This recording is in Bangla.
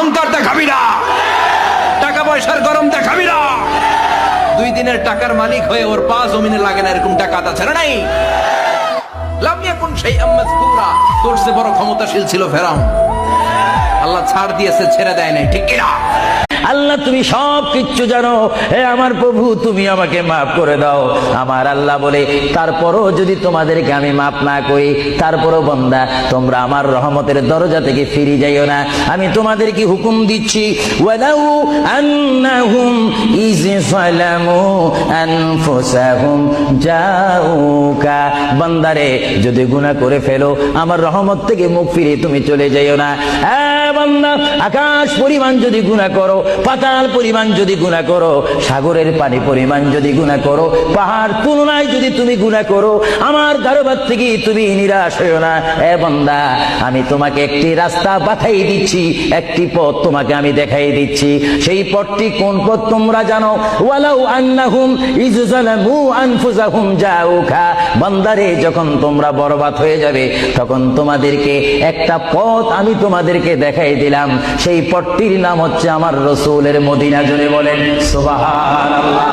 অহংকার দেখাবি না, টাকা পয়সার গরম দেখাবি না। 2 দিনের টাকার মালিক হয়ে ওর পা জমিনে লাগে না, এরকম টাকা তা ছেড়ে নাই। লাম ইয়াকুন শাইআম মাযকুরা, তোর চেয়ে বড় ক্ষমতাশীল ছিল ফেরাউন, আল্লাহ ছাড় দিয়েছে, ছেড়ে দেয় নাই, ঠিক কিনা? আল্লাহ তুমি সব কিচ্ছু জানো, হে আমার প্রভু তুমি আমাকে মাফ করে দাও। আমার আল্লাহ বলে, তারপরও যদি তোমাদেরকে আমি মাফ না করি, তারপরও বান্দা তোমরা আমার রহমতের দরজা থেকে ফিরে যাইও না। আমি তোমাদেরকে হুকুম দিচ্ছি, ওয়ালাউ আন্নাহুম ইয যালামু আনফুসাহুম জাউকা, বান্দারে যদি গুনাহ করে ফেলো আমার রহমত থেকে মুখ ফিরে তুমি চলে যাইও না। বান্দা, আকাশ পরিমাণ যদি গুনাহ করো, পাতাল পরিমাণ যদি গুনাহ করো, সাগরের পানি পরিমাণ যদি গুনাহ করো, পাহাড় তুলনায় যদি তুমি গুনাহ করো, আমার দরবার থেকে তুমি নিরাশ হইও না। বান্দা, আমি তোমাকে একটি রাস্তা বাতাই দিচ্ছি, একটি পথ তোমাকে আমি দেখাই দিচ্ছি। সেই পথটি কোন পথ তোমরা জানো? ওয়ালাউ আন্নাহুম ইয যালামু আনফুসাহুম জাউকা, বান্দারে যখন তোমরা বরবাদ হয়ে যাবে তখন তোমাদেরকে একটা পথ আমি তোমাদেরকে দেখাই দিলাম, সেই পথটির নাম হচ্ছে আমার রাসূলের মদিনা। জোরে বলেন সুবহানাল্লাহ।